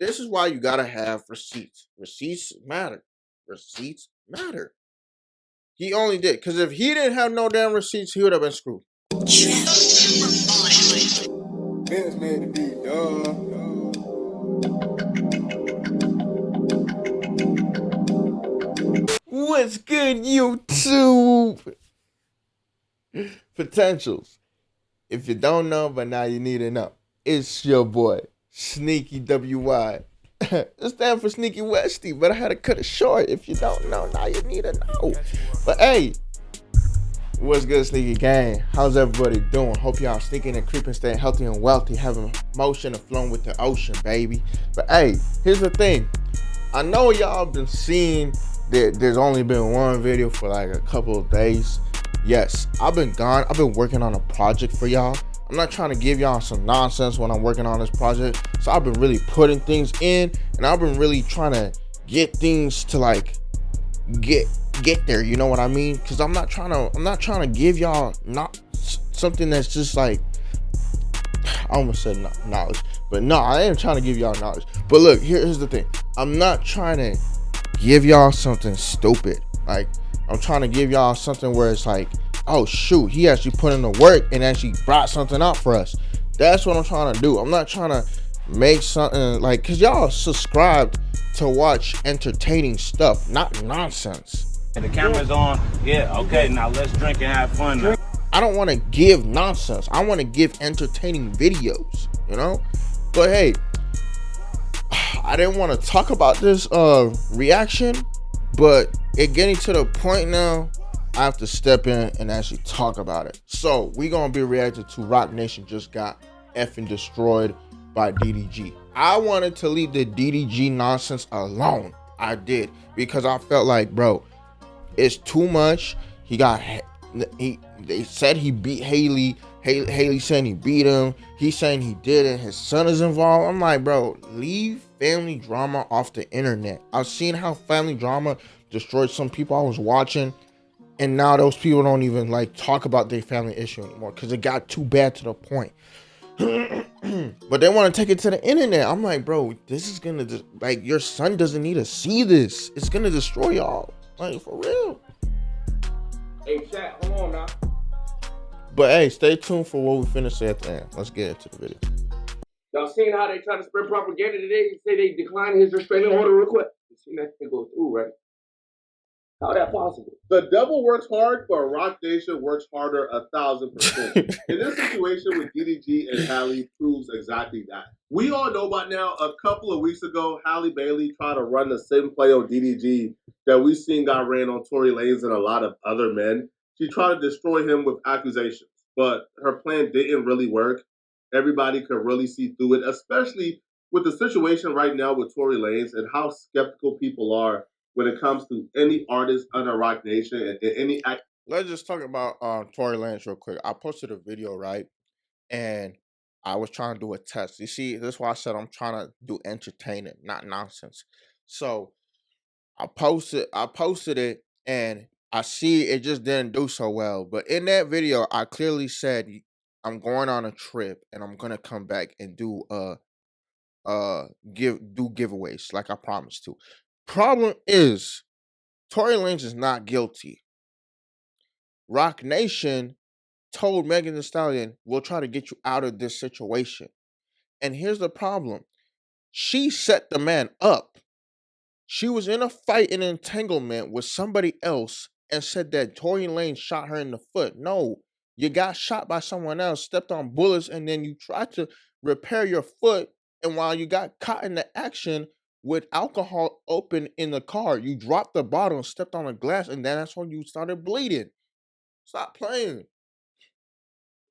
This is why you gotta have receipts. Receipts matter. Receipts matter. He only did because if he didn't have no damn receipts, he would have been screwed. Ben's made to be What's good, YouTube? Potentials. If you don't know, but now you need to know. It's your boy, Sneaky WY. It stands for Sneaky Westy, but I had to cut it short. If you don't know, now you need to know. But hey, what's good, Sneaky Gang? How's everybody doing? Hope y'all sneaking and creeping, staying healthy and wealthy, having motion and flowing with the ocean, baby. But hey, here's the thing. I know y'all been seeing that there's only been one video for like a couple of days. Yes, I've been gone. I've been working on a project for y'all. I'm not trying to give y'all some nonsense when I'm working on this project. So I've been really putting things in, and I've been really trying to get things to like get there. You know what I mean? Because I'm not trying to give y'all not something that's just like, I almost said knowledge, but no, I am trying to give y'all knowledge. But look, here's the thing. I'm not trying to give y'all something stupid. Like, I'm trying to give y'all something where it's like, oh shoot, he actually put in the work and actually brought something out for us. That's what I'm trying to do. I'm not trying to make something like, cause y'all subscribed to watch entertaining stuff, not nonsense. And the camera's on. Yeah, okay, now let's drink and have fun now. I don't want to give nonsense. I want to give entertaining videos, you know? But hey, I didn't want to talk about this reaction, but it getting to the point now, I have to step in and actually talk about it. So we gonna be reacting to Roc Nation just got effing destroyed by DDG. I wanted to leave the DDG nonsense alone. I did, because I felt like, bro, it's too much. They said he beat Haley. Haley saying he beat him. He's saying he didn't. His son is involved. I'm like, bro, leave family drama off the internet. I've seen how family drama destroyed some people I was watching, and now those people don't even like talk about their family issue anymore because it got too bad to the point. But they want to take it to the internet. I'm like, bro, this is gonna like, your son doesn't need to see this. It's gonna destroy y'all, like, for real. Hey, chat, hold on now. But hey, stay tuned for what we finna say at the end. Let's get into the video. Y'all seen how they try to spread propaganda today? Say they declined his restraining order request. You seen that thing go through, right? How that possible? The devil works hard, but Roc Nation works harder 1,000%. In this situation with DDG and Halle proves exactly that. We all know by now, a couple of weeks ago, Halle Bailey tried to run the same play on DDG that we seen got ran on Tory Lanez and a lot of other men. She tried to destroy him with accusations, but her plan didn't really work. Everybody could really see through it, especially with the situation right now with Tory Lanez and how skeptical people are when it comes to any artist under Roc Nation and any act. Let's just talk about Tory Lanez real quick. I posted a video, right? And I was trying to do a test. You see, this is why I said I'm trying to do entertaining, not nonsense. So I posted it, and I see it just didn't do so well. But in that video, I clearly said I'm going on a trip and I'm gonna come back and do giveaways like I promised to. Problem is, Tory Lanez is not guilty. Roc Nation told Megan Thee Stallion, we'll try to get you out of this situation. And here's the problem. She set the man up. She was in a fight and entanglement with somebody else and said that Tory Lanez shot her in the foot. No, you got shot by someone else, stepped on bullets, and then you tried to repair your foot. And while you got caught in the action with alcohol open in the car, you dropped the bottle and stepped on a glass, and then that's when you started bleeding. Stop playing.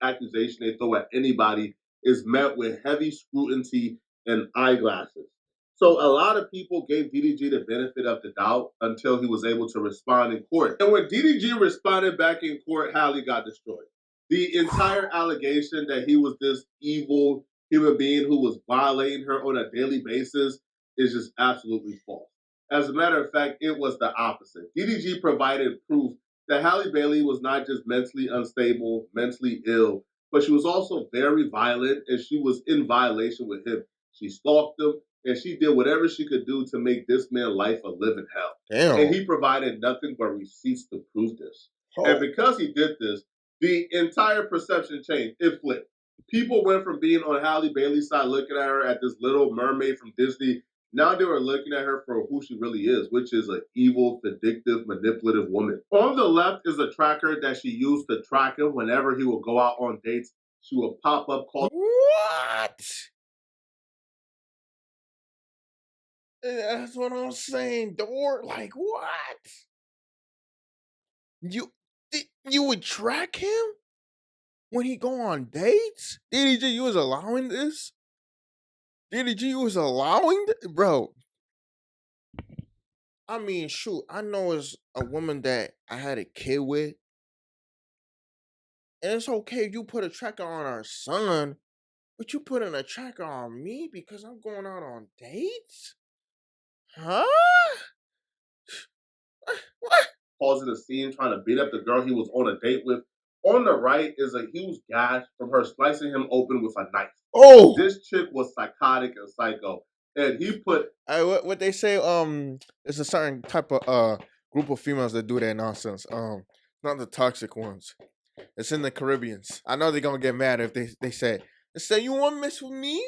Accusation they throw at anybody is met with heavy scrutiny and eyeglasses. So a lot of people gave DDG the benefit of the doubt until he was able to respond in court. And when DDG responded back in court, Halle got destroyed. The entire allegation that he was this evil human being who was violating her on a daily basis is just absolutely false. As a matter of fact, it was the opposite. DDG provided proof that Halle Bailey was not just mentally unstable, mentally ill, but she was also very violent, and she was in violation with him. She stalked him, and she did whatever she could do to make this man's life a living hell. Damn. And he provided nothing but receipts to prove this. Oh. And because he did this, the entire perception changed. It flipped. People went from being on Halle Bailey's side, looking at her at this little mermaid from Disney. Now they were looking at her for who she really is, which is an evil, vindictive, manipulative woman. On the left is a tracker that she used to track him whenever he would go out on dates. She would pop up call. What? That's what I'm saying, Dor. Like, what? You would track him when he go on dates? DDG, you was allowing this? DDG, you was allowing this? Bro. I mean, shoot, I know it's a woman that I had a kid with. And it's okay if you put a tracker on our son, but you putting a tracker on me because I'm going out on dates? Huh? What? Causing a scene trying to beat up the girl he was on a date with. On the right is a huge gash from her slicing him open with a knife. Oh, this chick was psychotic and psycho, and he put. What they say? There's a certain type of group of females that do that nonsense. Not the toxic ones. It's in the Caribbeans. I know they're gonna get mad if they say you want to mess with me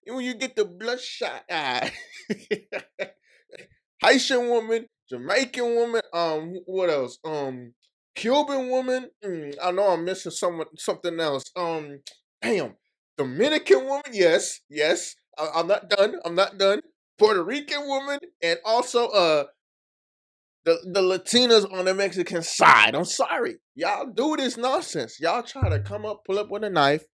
when you get the bloodshot eye. Haitian woman, Jamaican woman, what else? Cuban woman. I know I'm missing something else. Damn, Dominican woman. Yes. I'm not done. Puerto Rican woman, and also the Latinas on the Mexican side. I'm sorry, y'all do this nonsense. Y'all try to pull up with a knife,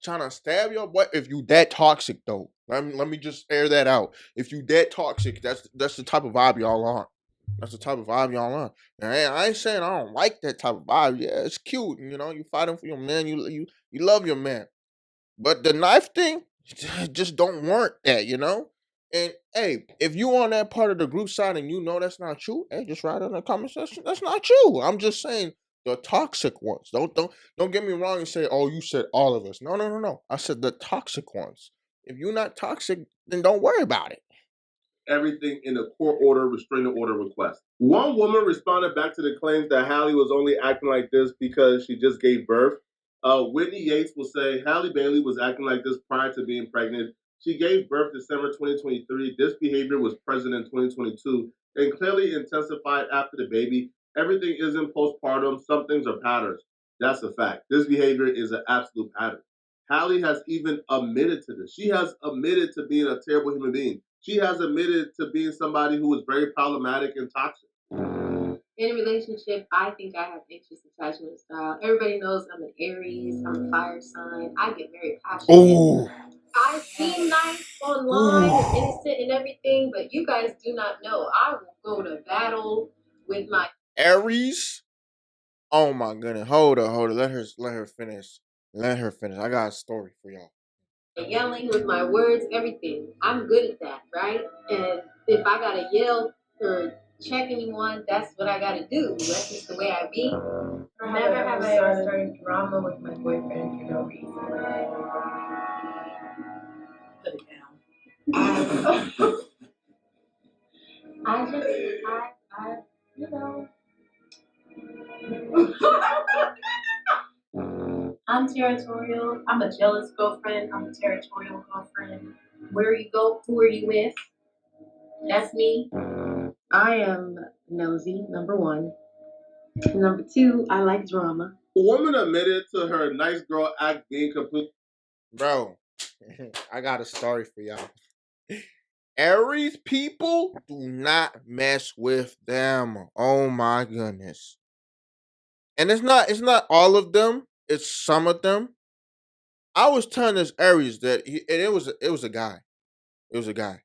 trying to stab your boy. If you that toxic though, let me just air that out. If you that toxic, that's the type of vibe y'all on. That's the type of vibe y'all on. And I ain't saying I don't like that type of vibe. Yeah, it's cute. You know, you fighting for your man. You love your man. But the knife thing just don't warrant that. You know. And hey, if you on that part of the group side and you know that's not true, hey, just write in the comment section. That's not true. I'm just saying the toxic ones. Don't get me wrong and say, oh, you said all of us. No. I said the toxic ones. If you're not toxic, then don't worry about it. Everything in a court order, restraining order request. One woman responded back to the claims that Halle was only acting like this because she just gave birth. Whitney Yates will say Halle Bailey was acting like this prior to being pregnant. She gave birth December 2023. This behavior was present in 2022 and clearly intensified after the baby. Everything isn't postpartum. Some things are patterns. That's a fact. This behavior is an absolute pattern. Halle has even admitted to this. She has admitted to being a terrible human being. She has admitted to being somebody who is very problematic and toxic. In a relationship, I think I have anxious attachment style. Everybody knows I'm an Aries, I'm a fire sign. I get very passionate. Ooh. I seem nice online and innocent and everything, but you guys do not know. I will go to battle with my Aries. Oh my goodness. Hold up. Let her finish. I got a story for y'all. yelling with my words, everything. I'm good at that, right? And if I gotta yell or check anyone, that's what I gotta do. That's just the way I be. Never have I ever started drama with my boyfriend for no reason. Put it down. I you know. I'm territorial. I'm a jealous girlfriend. I'm a territorial girlfriend. Where you go, who are you with? That's me. I am nosy, number one. Number two, I like drama. A woman admitted to her nice girl act being complete. Bro, I got a story for y'all. Aries people, do not mess with them. Oh my goodness. And it's not all of them. It's some of them. I was telling this Aries that it was a guy. It was a guy.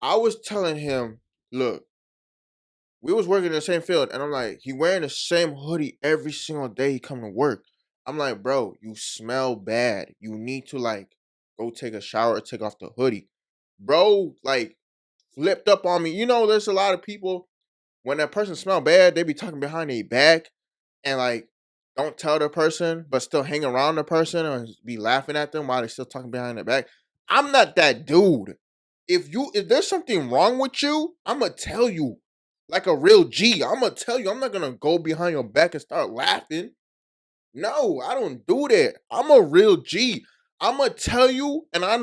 I was telling him, look, we was working in the same field, and I'm like, he wearing the same hoodie every single day he come to work. I'm like, bro, you smell bad. You need to like go take a shower or take off the hoodie. Bro, like flipped up on me. You know, there's a lot of people when that person smell bad, they be talking behind their back and like don't tell the person, but still hang around the person or be laughing at them while they're still talking behind their back. I'm not that dude. If there's something wrong with you, I'ma tell you. Like a real G. I'ma tell you. I'm not gonna go behind your back and start laughing. No, I don't do that. I'm a real G. I'm gonna tell you, and I'm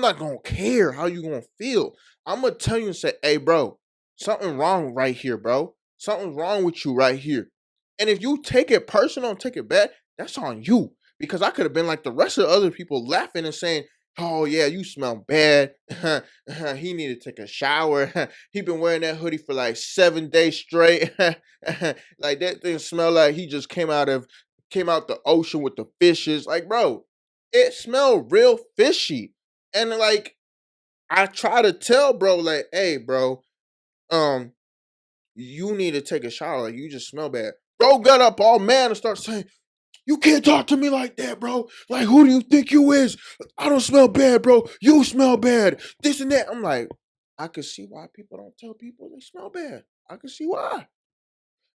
not gonna care how you gonna feel. I'm gonna tell you and say, "Hey, bro, something wrong right here, bro. Something's wrong with you right here." And if you take it personal and take it bad, that's on you. Because I could have been like the rest of the other people laughing and saying, "Oh yeah, you smell bad. He need to take a shower. He been wearing that hoodie for like 7 days straight. Like that thing smell like he just came out the ocean with the fishes." Like, bro, it smelled real fishy. And like I try to tell bro, like, "Hey, bro, um, you need to take a shower. Like, you just smell bad." Bro got up all mad and start saying, "You can't talk to me like that, bro. Like, who do you think you is? I don't smell bad, bro. You smell bad. This and that." I'm like, I can see why people don't tell people they smell bad. I can see why.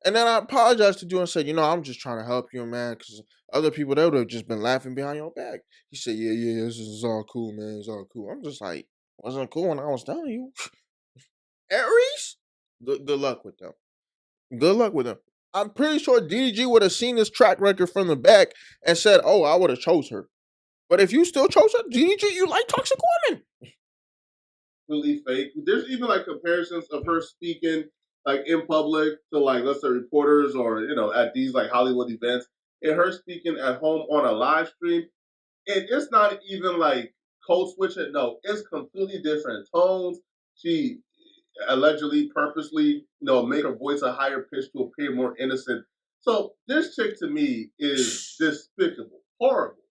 And then I apologized to you and said, "I'm just trying to help you, man, because other people, they would have just been laughing behind your back." He said, "Yeah, yeah, this is all cool, man. It's all cool." I'm just like, wasn't cool when I was telling you. Aries? Good luck with them. Good luck with them. I'm pretty sure DDG would have seen this track record from the back and said, "Oh, I would have chose her." But if you still chose her, DDG, you like toxic women. Completely fake. There's even like comparisons of her speaking like in public to like let's say reporters or at these like Hollywood events, and her speaking at home on a live stream. And it's not even like code switching. No, it's completely different tones. She allegedly purposely, make her voice a higher pitch to appear more innocent. So this chick to me is despicable, horrible,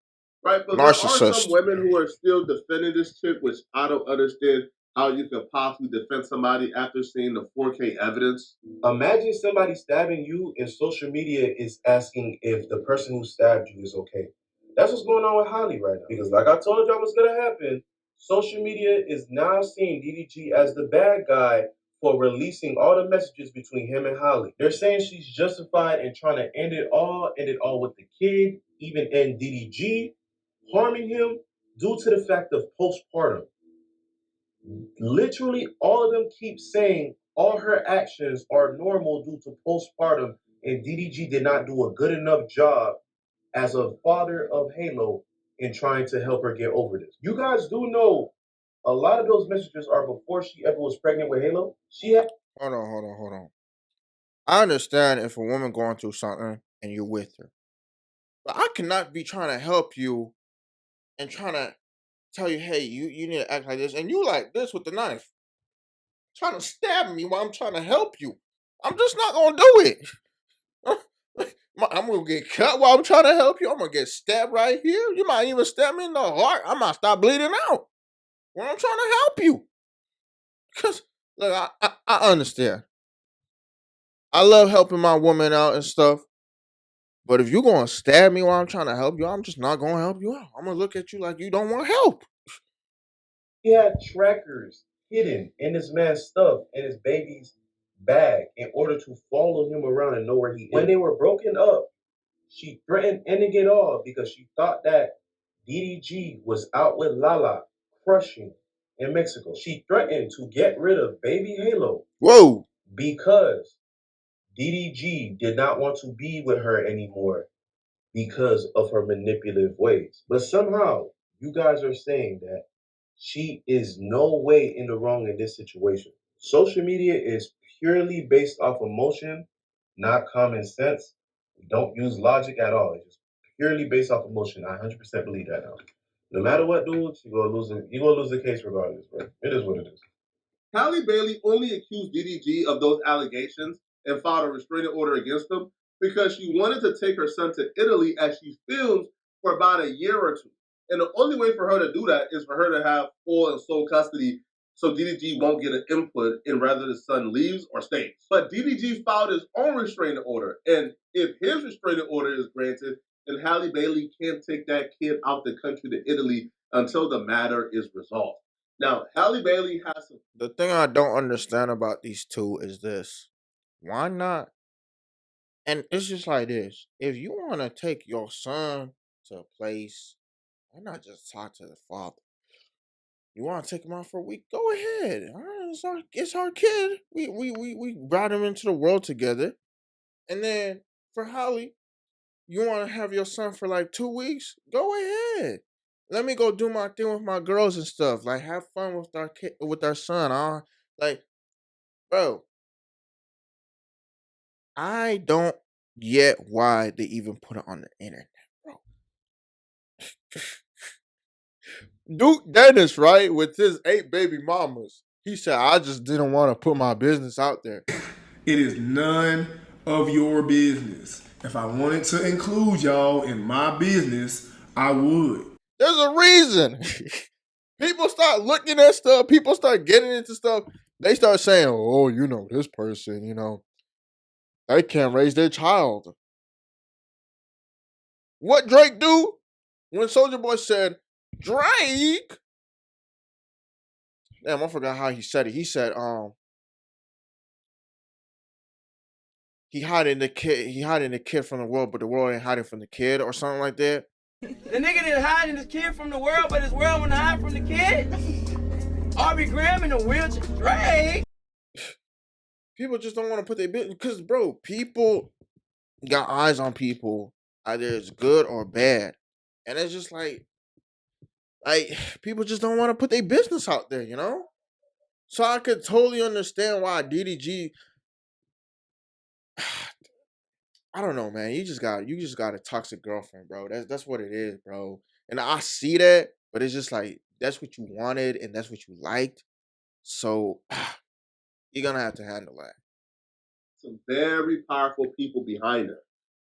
right? But there are some Narcissist. women who are still defending this chick, which I don't understand how you could possibly defend somebody after seeing the 4K evidence. Imagine somebody stabbing you and social media is asking if the person who stabbed you is okay. That's what's going on with Holly right now. Because like I told y'all what's gonna happen, social media is now seeing DDG as the bad guy for releasing all the messages between him and Holly. They're saying she's justified in trying to end it all with the kid, even end DDG, harming him due to the fact of postpartum. Literally, all of them keep saying all her actions are normal due to postpartum, and DDG did not do a good enough job as a father of Halo in trying to help her get over this. You guys do know a lot of those messages are before she ever was pregnant with Halo. She had Hold on. I understand if a woman going through something and you're with her. But I cannot be trying to help you and trying to tell you, "Hey, you need to act like this," and you like this with the knife, trying to stab me while I'm trying to help you. I'm just not gonna do it. I'm gonna get cut while I'm trying to help you. I'm gonna get stabbed right here. You might even stab me in the heart. I might stop bleeding out when I'm trying to help you. Cause look, I understand. I love helping my woman out and stuff. But if you're gonna stab me while I'm trying to help you, I'm just not gonna help you out. I'm gonna look at you like you don't want help. He had trackers hidden in this man's stuff in his baby's bag in order to follow him around and know where he is. When they were broken up, she threatened ending it all because she thought that DDG was out with Lala, crushing in Mexico. She threatened to get rid of baby Halo Whoa. because DDG did not want to be with her anymore because of her manipulative ways. But somehow, you guys are saying that she is no way in the wrong in this situation. Social media is purely based off emotion, not common sense. We don't use logic at all. It's just purely based off emotion. I 100% believe that now. No matter what, dude, you're gonna lose the case regardless, bro. It is what it is. Halle Bailey only accused DDG of those allegations and filed a restraining order against him because she wanted to take her son to Italy as she filmed for about a year or two. And the only way for her to do that is for her to have full and sole custody so DDG won't get an input in whether the son leaves or stays. But DDG filed his own restraining order. And if his restraining order is granted, then Halle Bailey can't take that kid out the country to Italy until the matter is resolved. Now, Halle Bailey has some. The thing I don't understand about these two is this. Why not? And it's just like this. If you want to take your son to a place, why not just talk to the father? You want to take him out for a week? Go ahead. All right, it's our kid. We brought him into the world together. And then for Holly, you want to have your son for like 2 weeks? Go ahead. Let me go do my thing with my girls and stuff. Like have fun with our kid, with our son. Like, bro, I don't get why they even put it on the internet, bro. Duke Dennis, right, with his 8 baby mamas. He said, I just didn't want to put my business out there. It is none of your business. If I wanted to include y'all in my business, I would. There's a reason. People start looking at stuff. People start getting into stuff. They start saying, oh, this person, they can't raise their child. What Drake do? When Soulja Boy said, Drake? Damn, I forgot how he said it. He said, he hiding the kid from the world, but the world ain't hiding from the kid, or something like that. The nigga didn't hide his kid from the world, but his world wouldn't hide from the kid. Arby Graham in a wheelchair. Drake. People just don't want to put their business, because, bro, people got eyes on people. Either it's good or bad. And it's just like people just don't want to put their business out there, So I could totally understand why DDG. I don't know, man. You just got a toxic girlfriend, bro. That's what it is, bro. And I see that, but it's just like that's what you wanted and that's what you liked. So you're gonna have to handle that. Some very powerful people behind her.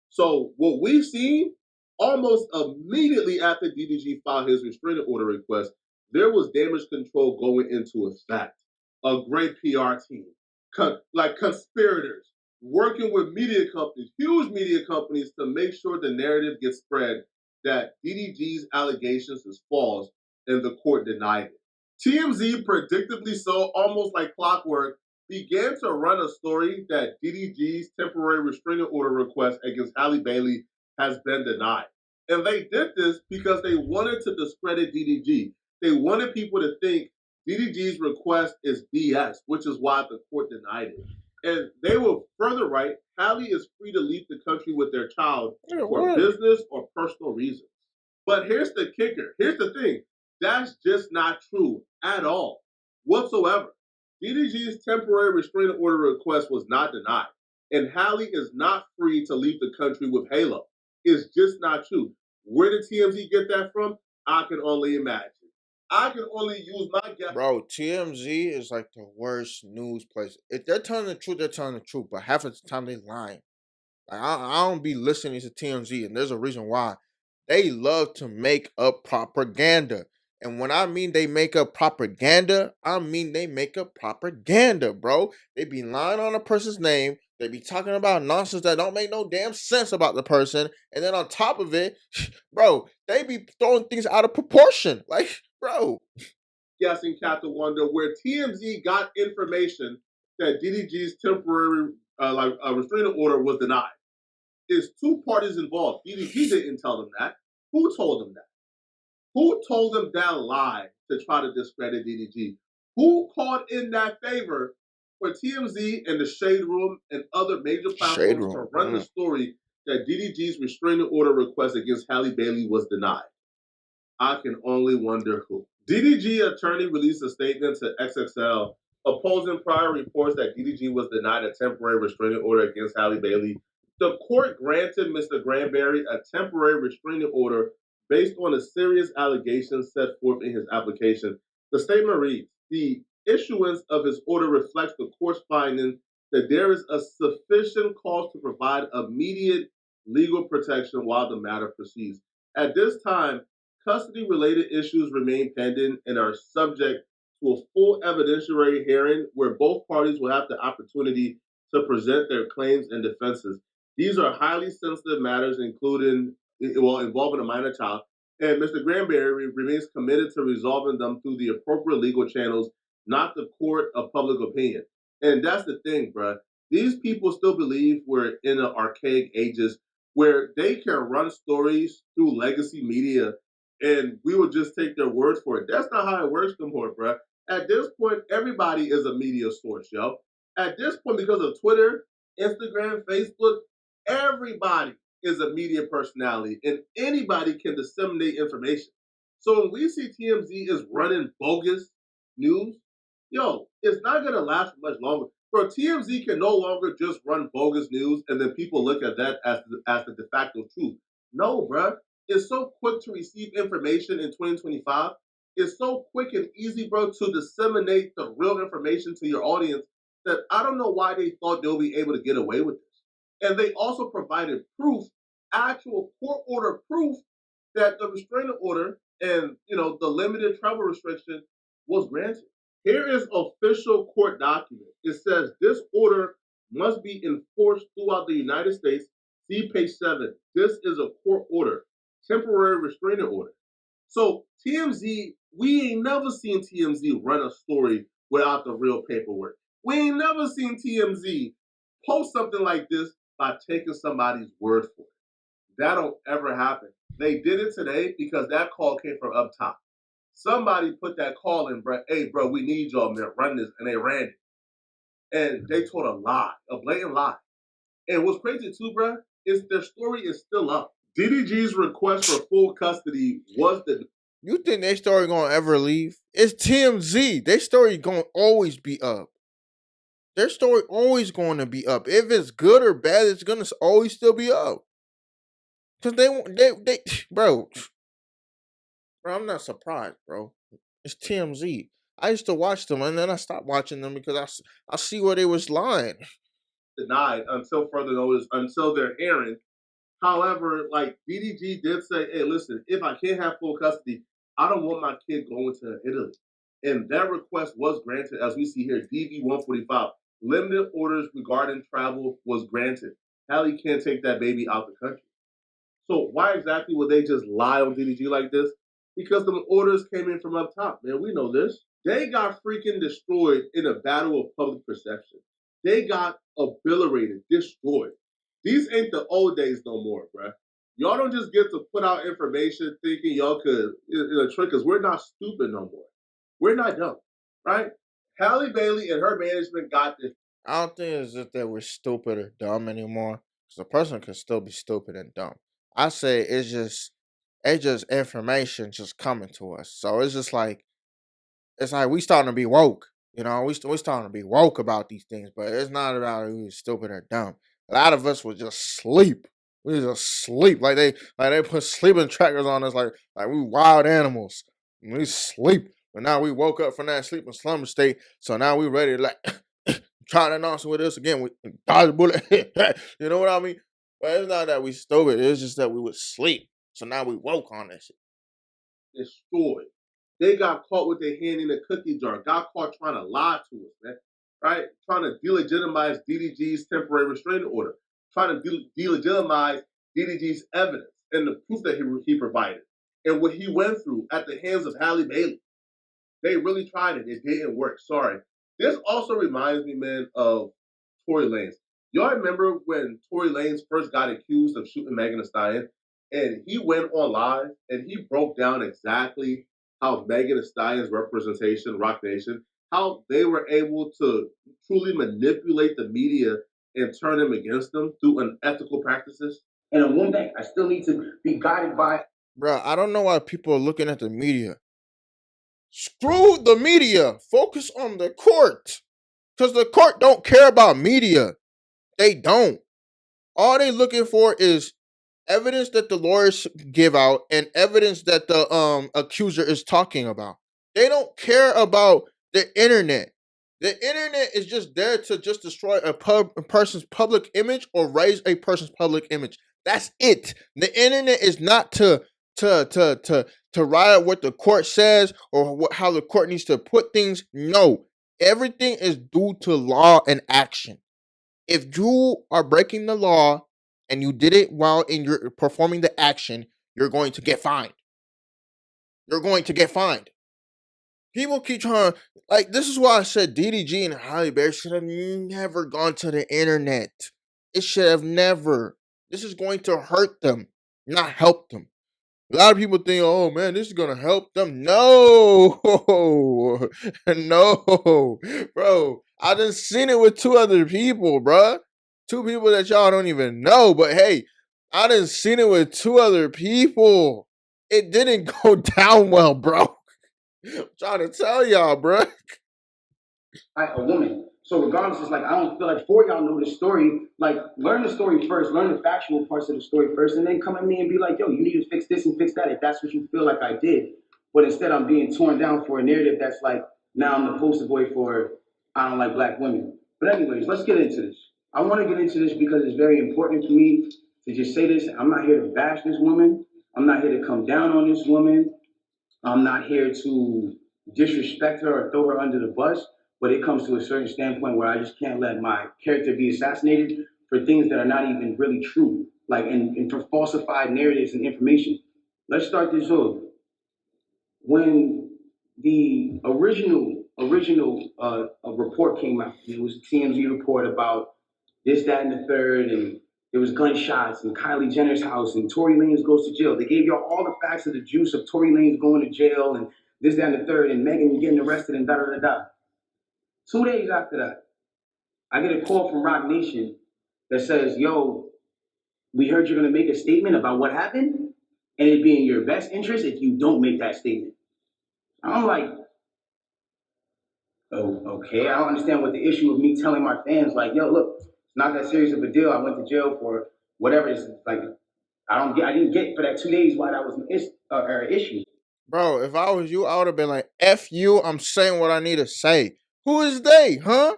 So what we've seen, almost immediately after DDG filed his restraining order request, there was damage control going into effect. A great PR team, like conspirators, working with media companies, huge media companies, to make sure the narrative gets spread that DDG's allegations is false, and the court denied it. TMZ, predictably so, almost like clockwork, began to run a story that DDG's temporary restraining order request against Halle Bailey has been denied. And they did this because they wanted to discredit DDG. They wanted people to think DDG's request is BS, which is why the court denied it. And they were further right. Halle is free to leave the country with their child for business or personal reasons. But here's the kicker. Here's the thing. That's just not true at all, whatsoever. DDG's temporary restraining order request was not denied. And Halle is not free to leave the country with Halo. It's just not true. Where did TMZ get that from? I can only imagine. I can only use my guess. Bro, TMZ is like the worst news place. If they're telling the truth, they're telling the truth. But half of the time, they lying. Like, I don't be listening to TMZ, and there's a reason why. They love to make up propaganda. And when I mean they make up propaganda, I mean they make up propaganda, bro. They be lying on a person's name. They be talking about nonsense that don't make no damn sense about the person. And then on top of it, bro, they be throwing things out of proportion. Like, bro. Guessing Captain Wonder, where TMZ got information that DDG's temporary restraining order was denied. There's two parties involved. DDG didn't tell them that. Who told them that? Who told them that lie to try to discredit DDG? Who called in that favor for TMZ and the Shade Room and other major platforms to run the story that DDG's restraining order request against Halle Bailey was denied? I can only wonder who. DDG attorney released a statement to XXL opposing prior reports that DDG was denied a temporary restraining order against Halle Bailey. The court granted Mr. Granberry a temporary restraining order based on the serious allegations set forth in his application. The statement reads, the issuance of his order reflects the court's finding that there is a sufficient cause to provide immediate legal protection while the matter proceeds. At this time, custody-related issues remain pending and are subject to a full evidentiary hearing where both parties will have the opportunity to present their claims and defenses. These are highly sensitive matters, involving a minor child, and Mr. Granberry remains committed to resolving them through the appropriate legal channels, not the court of public opinion. And that's the thing, bruh. These people still believe we're in the archaic ages where they can run stories through legacy media and we would just take their word for it. That's not how it works no more, bruh. At this point, everybody is a media source, yo. At this point, because of Twitter, Instagram, Facebook, everybody is a media personality, and anybody can disseminate information. So when we see TMZ is running bogus news, yo, it's not gonna last for much longer. Bro, TMZ can no longer just run bogus news and then people look at that as the de facto truth. No, bro. It's so quick to receive information in 2025. It's so quick and easy, bro, to disseminate the real information to your audience that I don't know why they thought they'll be able to get away with this. And they also provided proof, actual court order proof, that the restraining order and the limited travel restriction was granted. Here is official court document. It says this order must be enforced throughout the United States. See page 7. This is a court order, temporary restraining order. So TMZ, we ain't never seen TMZ run a story without the real paperwork. We ain't never seen TMZ post something like this by taking somebody's word for it. That don't ever happen. They did it today because that call came from up top. Somebody put that call in, bro. Hey, bro, we need y'all, man. Run this. And they ran it. And they told a lie, a blatant lie. And what's crazy too, bro, is their story is still up. DDG's request for full custody was the... You think their story gonna ever leave? It's TMZ. Their story gonna always be up. Their story always going to be up. If it's good or bad, it's gonna always still be up. Cause they bro, I'm not surprised, bro. It's TMZ. I used to watch them, and then I stopped watching them because I see where they was lying. Denied until further notice, until their hearing. However, like DDG did say, hey, listen, if I can't have full custody, I don't want my kid going to Italy. And that request was granted, as we see here, DV 145. Limited orders regarding travel was granted. Hallie can't take that baby out the country. So why exactly would they just lie on DDG like this? Because the orders came in from up top, man. We know this. They got freaking destroyed in a battle of public perception. They got obliterated, destroyed. These ain't the old days no more, bruh. Y'all don't just get to put out information thinking y'all could trick us. We're not stupid no more. We're not dumb, right? Halle Bailey and her management got this. I don't think it's just that we're stupid or dumb anymore. Because a person can still be stupid and dumb. I say it's just information just coming to us. So it's like we starting to be woke. We starting to be woke about these things, but it's not about who's stupid or dumb. A lot of us would just sleep. We just sleep like they put sleeping trackers on us like we wild animals. We sleep, but now we woke up from that sleeping slumber state. So now we ready to try to nonsense with us again. We dodge a bullet. You know what I mean? But it's not that we stupid. It's just that we would sleep. So now we woke on that shit. Destroyed. They got caught with their hand in a cookie jar. Got caught trying to lie to us, man. Right? Trying to delegitimize DDG's temporary restraining order. Trying to delegitimize DDG's evidence and the proof that he provided. And what he went through at the hands of Halle Bailey. They really tried it. It didn't work. Sorry. This also reminds me, man, of Tory Lanez. Y'all remember when Tory Lanez first got accused of shooting Megan Thee Stallion? And he went on live and he broke down exactly how Megan Thee Stallion's representation, Roc Nation, how they were able to truly manipulate the media and turn them against them through unethical practices. And on one thing, I still need to be guided by. Bro, I don't know why people are looking at the media. Screw the media. Focus on the court. Because the court don't care about media. They don't. All they looking for is evidence that the lawyers give out and evidence that the accuser is talking about. They don't care about the internet. The internet is just there to just destroy a person's public image or raise a person's public image. That's it. The internet is not to ride what the court says or how the court needs to put things. No, everything is due to law and action. If you are breaking the law and you did it while you're performing the action, you're going to get fined. You're going to get fined. People keep trying, this is why I said DDG and Halle Berry should have never gone to the internet. It should have never. This is going to hurt them, not help them. A lot of people think, oh man, this is gonna help them. No, no, bro. I done seen it with 2 other people, bro. 2 people that y'all don't even know. But hey, I done seen it with 2 other people. It didn't go down well, bro. I'm trying to tell y'all, bro. A woman. So regardless, it's like I don't feel like 4 y'all know the story. Like learn the story first, learn the factual parts of the story first, and then come at me and be like, yo, you need to fix this and fix that if that's what you feel like I did. But instead I'm being torn down for a narrative that's like now I'm the poster boy for I don't like black women. But anyways, let's get into this. I want to get into this because it's very important for me to just say this. I'm not here to bash this woman. I'm not here to come down on this woman. I'm not here to disrespect her or throw her under the bus, but it comes to a certain standpoint where I just can't let my character be assassinated for things that are not even really true, like and for falsified narratives and information. Let's start this off. When the original report came out, it was a TMZ report about this, that, and the third, and there was gunshots in Kylie Jenner's house, and Tory Lanez goes to jail. They gave y'all all the facts of the juice of Tory Lanez going to jail, and this, that, and the third, and Megan getting arrested, and da da da da. 2 days after that, I get a call from Roc Nation that says, "Yo, we heard you're gonna make a statement about what happened, and it'd be in your best interest if you don't make that statement." I'm like, "Oh, okay. I don't understand what the issue of me telling my fans, like, yo, look, it's not that serious of a deal. I went to jail for whatever. It's like, I didn't get for that 2 days why that was an issue." Bro, if I was you, I would have been like, F you, I'm saying what I need to say. Who is they, huh?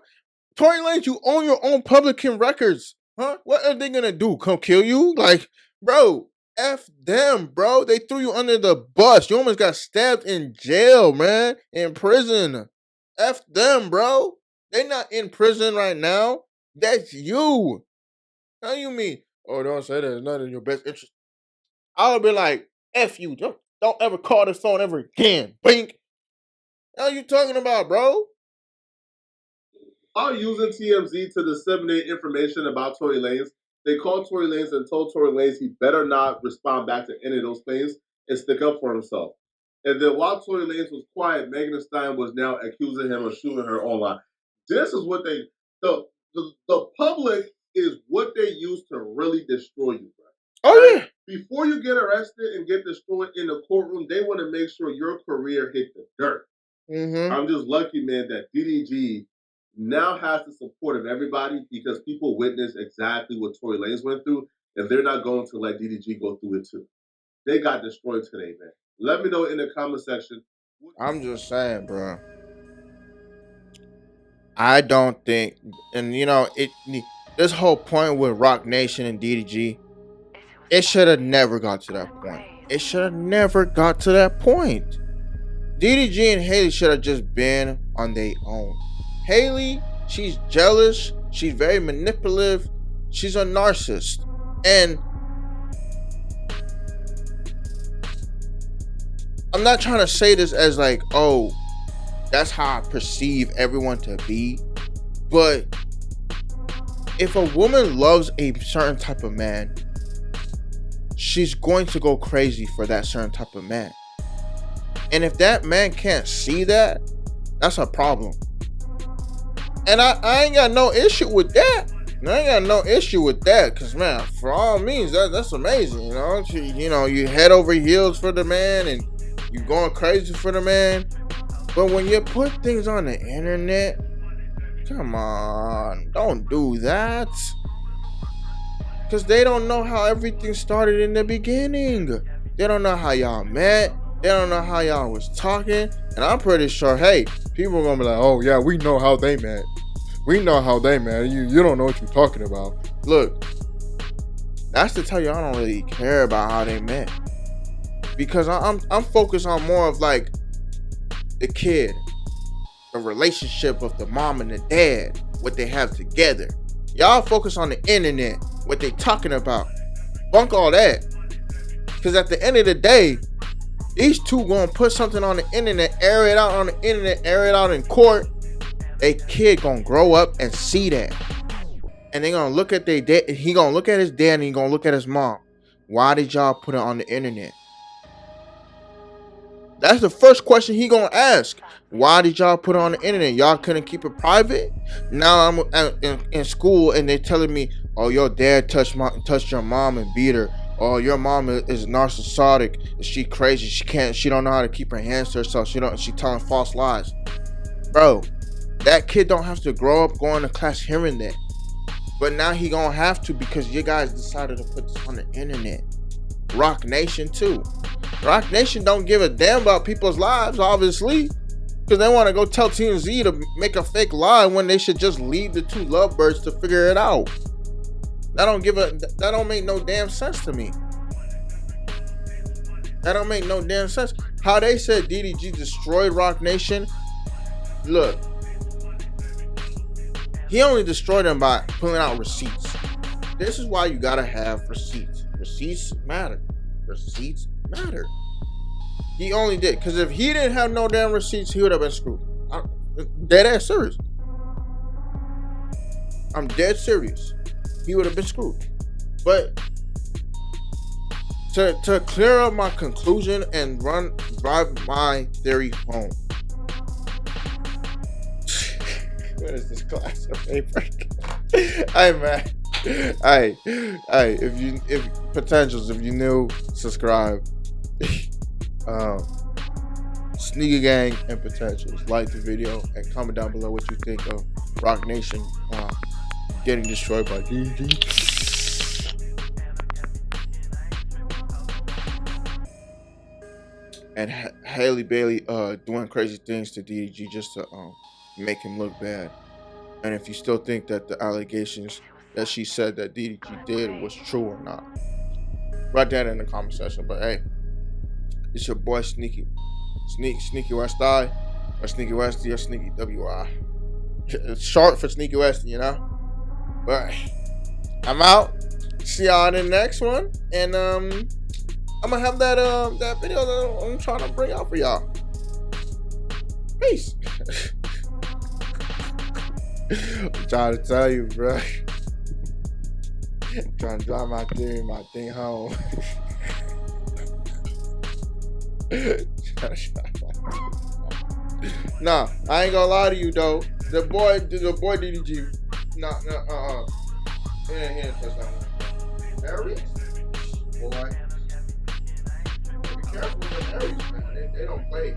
Tory Lanez, you own your own publishing records, huh? What are they gonna do? Come kill you? Like, bro, F them, bro. They threw you under the bus. You almost got stabbed in jail, man. In prison. F them, bro. They not in prison right now. That's you. How you mean? Oh, don't say that. It's not in your best interest. I would be like, F you. Don't ever call this phone ever again. Bink. What are you talking about, bro? Are using TMZ to disseminate information about Tory Lanez. They called Tory Lanez and told Tory Lanez he better not respond back to any of those claims and stick up for himself. And then while Tory Lanez was quiet, Megan Thee Stallion was now accusing him of shooting her online. This is what the public is what they use to really destroy you, bro. Oh, yeah. Before you get arrested and get destroyed in the courtroom, they want to make sure your career hit the dirt. Mm-hmm. I'm just lucky, man, that DDG now has the support of everybody because people witnessed exactly what Tory Lanez went through, and they're not going to let DDG go through it too. They got destroyed today, man. Let me know in the comment section. I'm just saying, bro. I don't think, and you know, this whole point with Roc Nation and DDG, it should have never got to that point. It should have never got to that point. DDG and Haley should have just been on their own. Haley, she's jealous. She's very manipulative. She's a narcissist. And I'm not trying to say this as like, oh, that's how I perceive everyone to be. But if a woman loves a certain type of man, she's going to go crazy for that certain type of man. And if that man can't see that, that's a problem. And I ain't got no issue with that. I ain't got no issue with that. Because, man, for all means, that's amazing. You know, you head over heels for the man and you going crazy for the man. But when you put things on the internet, come on, don't do that. Because they don't know how everything started in the beginning. They don't know how y'all met. They don't know how y'all was talking. And I'm pretty sure, hey, people are going to be like, oh, yeah, we know how they met. We know how they met. You don't know what you're talking about. Look, that's to tell you I don't really care about how they met. Because I'm focused on more of like the kid, the relationship of the mom and the dad, what they have together. Y'all focus on the internet, what they talking about. Bunk all that. Because at the end of the day, these two gonna put something on the internet, air it out on the internet, air it out in court. A kid gonna grow up and see that. And they gonna look at their dad. He gonna look at his dad and he gonna look at his mom. Why did y'all put it on the internet? That's the first question he gonna ask. Why did y'all put it on the internet? Y'all couldn't keep it private? Now I'm in school and they telling me, oh, your dad touched your mom and beat her. Oh, your mom is narcissistic. She crazy. She don't know how to keep her hands to herself. She telling false lies. Bro, that kid don't have to grow up going to class hearing that. But now he gonna have to because you guys decided to put this on the internet. Rock Nation too. Rock Nation don't give a damn about people's lives, obviously, because they want to go tell TMZ to make a fake lie when they should just leave the two lovebirds to figure it out. That don't make no damn sense to me. That don't make no damn sense. How they said DDG destroyed Rock Nation. Look, he only destroyed them by pulling out receipts. This is why you gotta have receipts. Receipts matter. Receipts matter. He only did because if he didn't have no damn receipts, he would have been screwed. I'm dead ass serious. I'm dead serious. He would have been screwed. But to clear up my conclusion and drive my theory home. What is this class of paper? Hey man. Hey, if potentials, if you new, subscribe. Sneaker Gang and potentials. Like the video and comment down below what you think of Rock Nation getting destroyed by DDG. And Haley Bailey doing crazy things to DDG just to make him look bad. And if you still think that the allegations that she said that DDG did was true or not, write that in the comment section. But hey, it's your boy Sneaky West Eye, or Sneaky Westy, or Sneaky WI. It's short for Sneaky Westy, you know. But I'm out. See y'all in the next one, and I'm gonna have that video that I'm trying to bring out for y'all. Peace. I'm trying to tell you, bro. I'm trying to drive my thing home. Nah, I ain't gonna lie to you though. The boy DDG. He didn't touch that one. Aries? Boy. Be careful with Aries, man. They don't play.